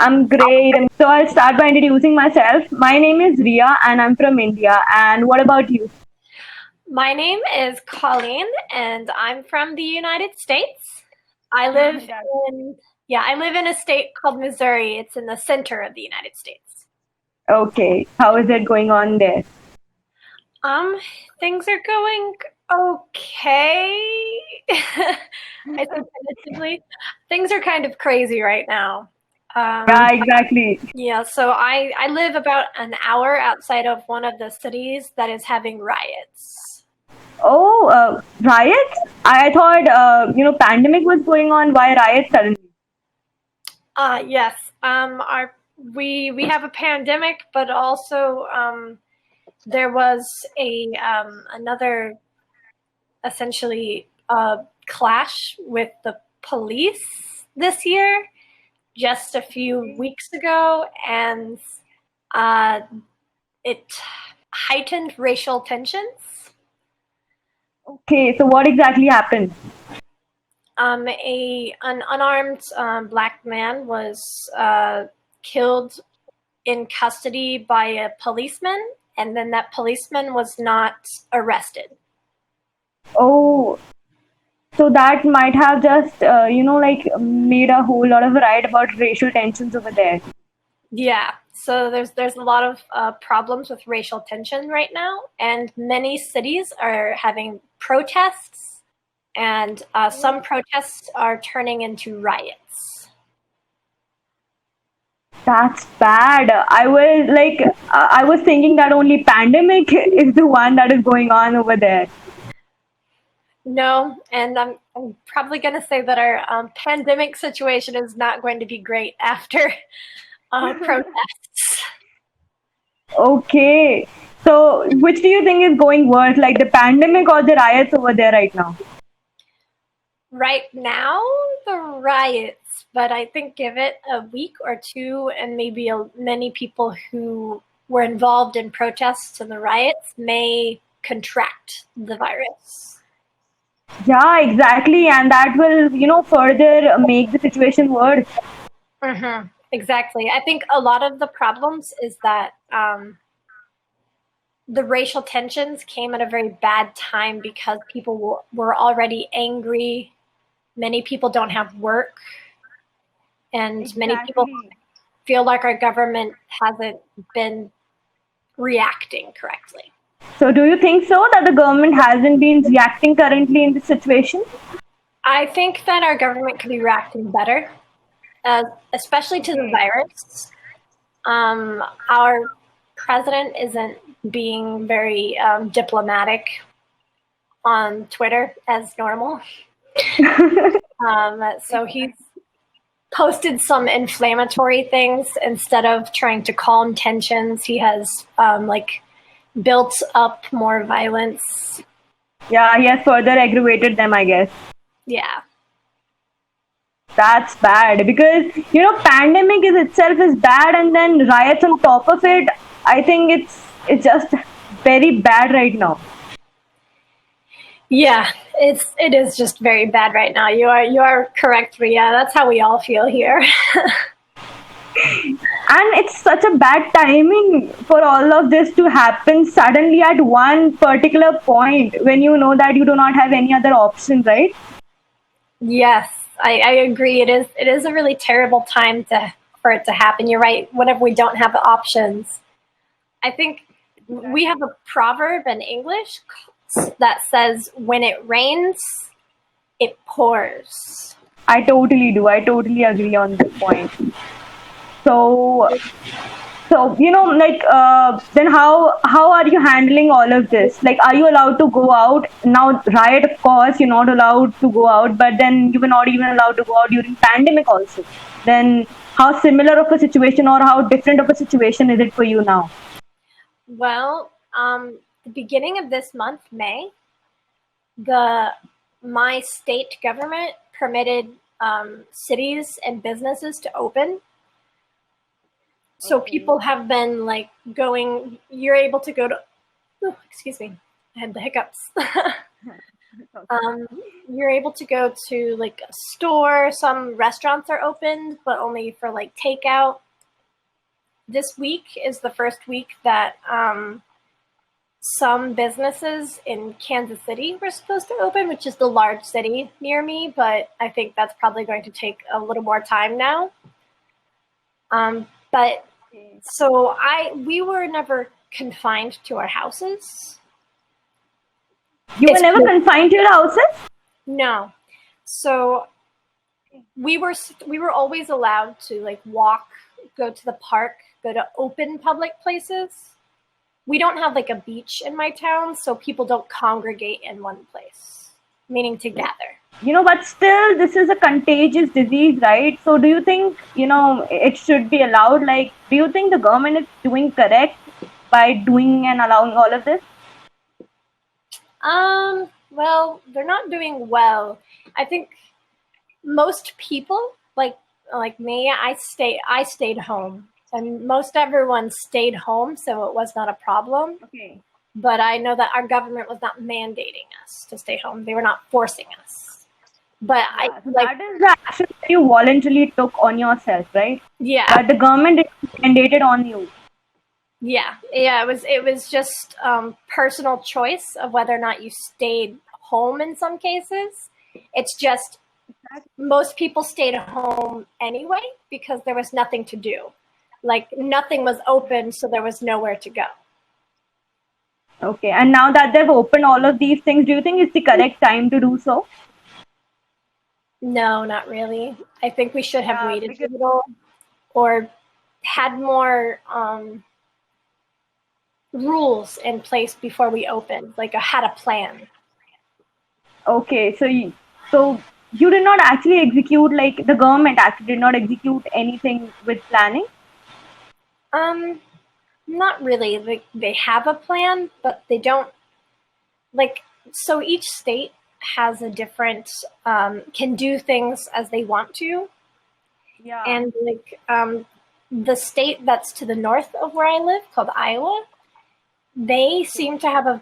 I'm great. So I'll start by introducing myself. My name is Riya and I'm from India. And what about you? My name is Colleen, and I'm from the United States. I live I live in a state called Missouri. It's in the center of the United States. Okay. How is it going on there? Um, Things are going okay. I think tentatively. Things are kind of crazy right now. Yeah, exactly. Yeah, so I live about an hour outside of one of the cities that is having riots. Oh, riots? I thought, pandemic was going on. Why riots suddenly? Yes. Our we have a pandemic, but also there was a another essentially clash with the police this year, just a few weeks ago, and uh, it heightened racial tensions. Okay, so what exactly happened? An unarmed black man was killed in custody by a policeman, and then that policeman was not arrested. Oh, so that might have just, made a whole lot of riot about racial tensions over there. Yeah, so there's a lot of problems with racial tension right now, and many cities are having protests, and some protests are turning into riots. That's bad. I was thinking that only pandemic is the one that is going on over there. No, and I'm probably going to say that our pandemic situation is not going to be great after protests. Okay. So, which do you think is going worse, like the pandemic or the riots over there right now? Right now, the riots, but I think give it a week or two, and maybe many people who were involved in protests and the riots may contract the virus. Yeah, exactly. And that will, further make the situation worse. Exactly. I think a lot of the problems is that the racial tensions came at a very bad time because people were already angry. Many people don't have work, and many people feel like our government hasn't been reacting correctly. So, do you think so that the government hasn't been reacting currently in this situation? I think that our government could be reacting better, especially to the virus. Our president isn't being very diplomatic on Twitter as normal. So he's posted some inflammatory things instead of trying to calm tensions. He has built up more violence. Yeah, he has further aggravated them, I guess. Yeah. That's bad because pandemic is itself is bad, and then riots on top of it. I think it's just very bad right now. Yeah, it is just very bad right now. You are correct, Ria. That's how we all feel here. And it's such a bad timing for all of this to happen suddenly at one particular point when you know that you do not have any other option, right? Yes, I agree. It is a really terrible time for it to happen. You're right. Whenever we don't have options, I think we have a proverb in English that says, "When it rains, it pours." I totally do. I totally agree on this point. So, then how are you handling all of this? Like, are you allowed to go out now? Riot, of course, you're not allowed to go out, but then you were not even allowed to go out during pandemic also. Then, how similar of a situation or how different of a situation is it for you now? Well, the beginning of this month, May, my state government permitted cities and businesses to open. So people have been like going. You're able to go to. Oh, excuse me, I had the hiccups. Um, you're able to go to like a store. Some restaurants are opened, but only for like takeout. This week is the first week that some businesses in Kansas City were supposed to open, which is the large city near me, but I think that's probably going to take a little more time now. But so we were never confined to our houses. You were never confined to your houses? No. So we were always allowed to like walk, go to the park, go to open public places. We don't have like a beach in my town, so people don't congregate in one place, meaning together. But still, this is a contagious disease, right? So do you think, it should be allowed? Like, do you think the government is doing correct by doing and allowing all of this? Well, they're not doing well. I think most people, like me, I stayed home. And most everyone stayed home, so it was not a problem. Okay. But I know that our government was not mandating us to stay home. They were not forcing us. But that is the action that you voluntarily took on yourself, right? Yeah. But the government mandated on you. Yeah. It was just personal choice of whether or not you stayed home in some cases. It's just most people stayed home anyway because there was nothing to do. Like nothing was open, so there was nowhere to go. Okay, and now that they've opened all of these things, do you think it's the correct time to do so? No, not really. I think we should have waited a little or had more rules in place before we opened, like had a plan. Okay, so you did not actually execute, like the government actually did not execute anything with planning? Not really. Like they have a plan, but they don't so each state has a different can do things as they want to. Yeah. And the state that's to the north of where I live, called Iowa, they seem to have a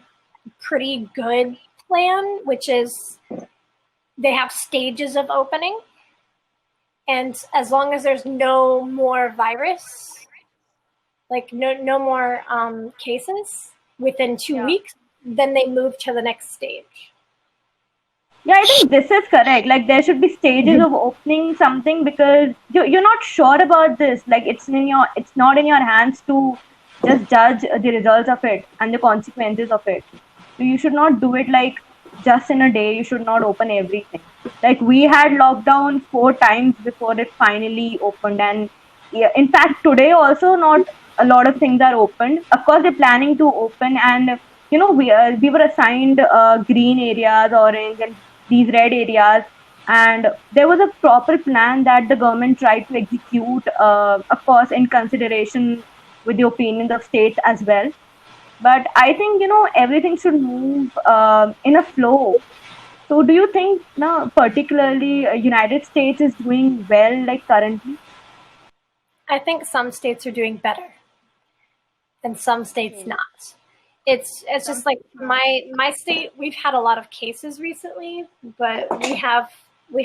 pretty good plan, which is they have stages of opening. And as long as there's no more virus, like no more cases within 2 weeks, then they move to the next stage. Yeah, I think this is correct. Like there should be stages of opening something because you're not sure about this. Like it's not in your hands to just judge the results of it and the consequences of it. So you should not do it like just in a day. You should not open everything. Like we had lockdown 4 times before it finally opened, and in fact today also not a lot of things are opened. Of course they're planning to open, and we were assigned green areas, orange, and these red areas, and there was a proper plan that the government tried to execute, of course in consideration with the opinions of states as well. But I think everything should move in a flow. So do you think now particularly United States is doing well like currently? I think some states are doing better and some states not. It's just like my state, we've had a lot of cases recently, but we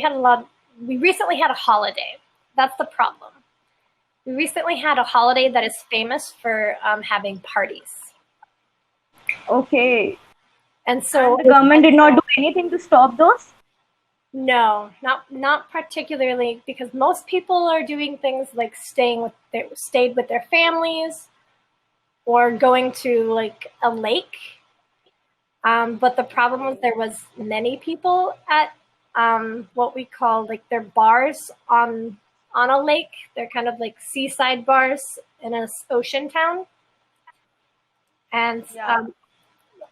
recently had a holiday. That's the problem. We recently had a holiday that is famous for having parties. Okay. And so the government did not do anything to stop those? No, not particularly, because most people are doing things like stayed with their families or going to like a lake. But the problem was there was many people at what we call like their bars on a lake. They're kind of like seaside bars in an ocean town. And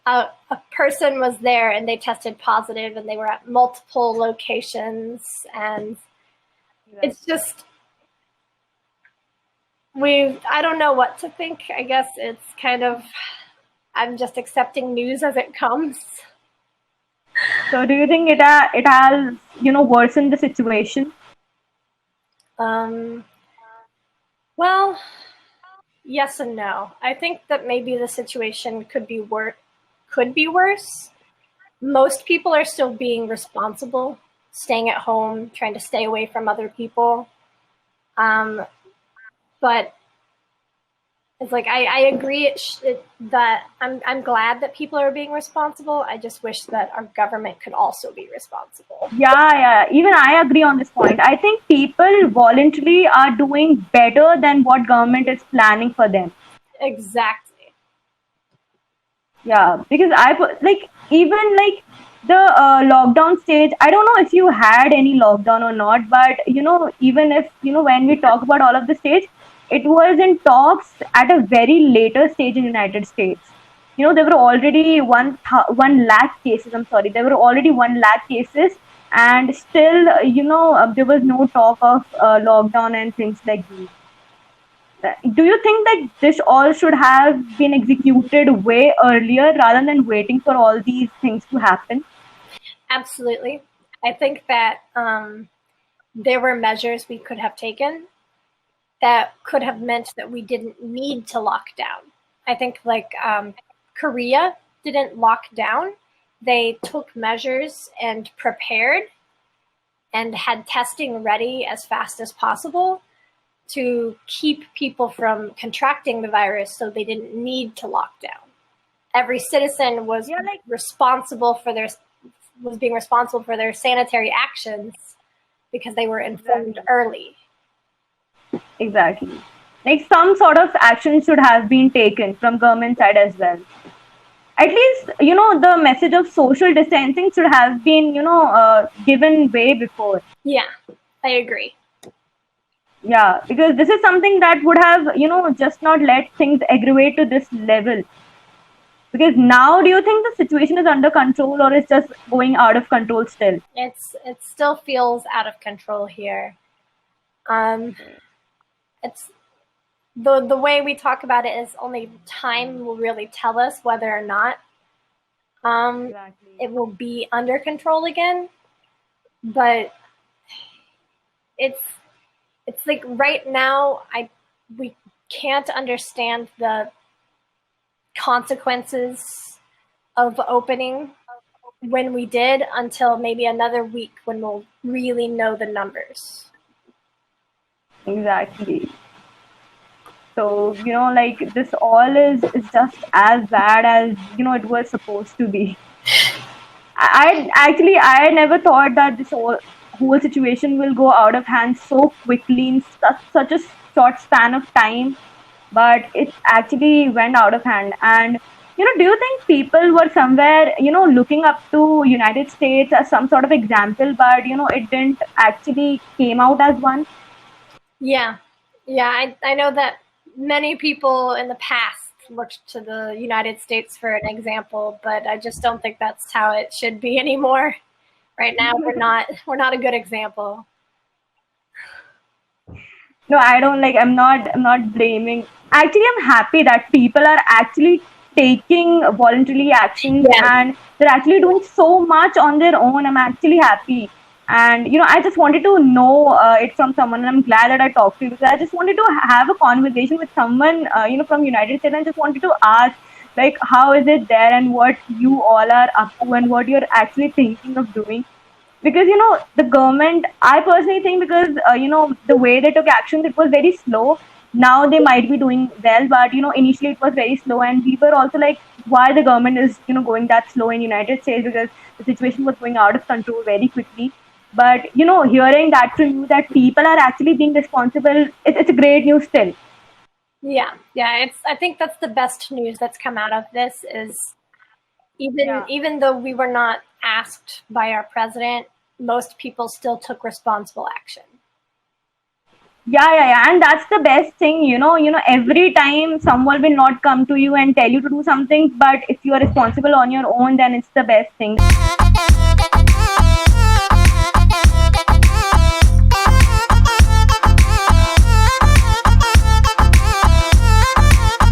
a person was there and they tested positive, and they were at multiple locations, and it's just I don't know what to think. I guess it's kind of I'm just accepting news as it comes. So do you think it has worsened the situation? Well, yes and no. I think that maybe the situation could be worse. most people are still being responsible, staying at home, trying to stay away from other people. But it's like I agree that I'm glad that people are being responsible. I just wish that our government could also be responsible. Yeah. Even I agree on this point. I think people voluntarily are doing better than what government is planning for them. Exactly. Yeah, because even like the lockdown stage. I don't know if you had any lockdown or not, but even if when we talk about all of the stage, it was in talks at a very later stage in United States. There were already 1 lakh cases. I'm sorry, there were already 1 lakh cases, and still there was no talk of lockdown and things like these. Do you think that this all should have been executed way earlier rather than waiting for all these things to happen? Absolutely. I think that there were measures we could have taken that could have meant that we didn't need to lock down. I think Korea didn't lock down. They took measures and prepared and had testing ready as fast as possible to keep people from contracting the virus, so they didn't need to lock down. Every citizen was being responsible for their sanitary actions because they were informed early. Exactly. Like some sort of action should have been taken from government side as well. At least, the message of social distancing should have been, given way before. Yeah, I agree. Yeah, because this is something that would have, just not let things aggravate to this level. Because now, do you think the situation is under control or is just going out of control still? It still feels out of control here. It's the way we talk about it is only time will really tell us whether or not Exactly. it will be under control again. But it's like right now we can't understand the consequences of opening when we did until maybe another week when we'll really know the numbers. Exactly. So, this all is just as bad as, it was supposed to be. I never thought that this whole situation will go out of hand so quickly in such a short span of time, but it actually went out of hand. And do you think people were somewhere looking up to United States as some sort of example, but it didn't actually came out as one? Yeah, I know that many people in the past looked to the United States for an example, but I just don't think that's how it should be anymore. Right now, we're not a good example. No, I don't I'm not blaming. Actually, I'm happy that people are actually taking voluntary actions, and they're actually doing so much on their own. I'm actually happy. And I just wanted to know it from someone, and I'm glad that I talked to you, because I just wanted to have a conversation with someone from United States, and just wanted to ask like how is it there, and what you all are up to, and what you're actually thinking of doing. Because the government, I personally think, because the way they took actions, it was very slow. Now they might be doing well, but initially it was very slow, and we were also like, why the government is going that slow in United States, because the situation was going out of control very quickly. But hearing that from you, that people are actually being responsible, it's a great news still. Yeah, I think that's the best news that's come out of this is even though we were not asked by our president, most people still took responsible action. Yeah, and that's the best thing. Every time someone will not come to you and tell you to do something, but if you are responsible on your own, then it's the best thing.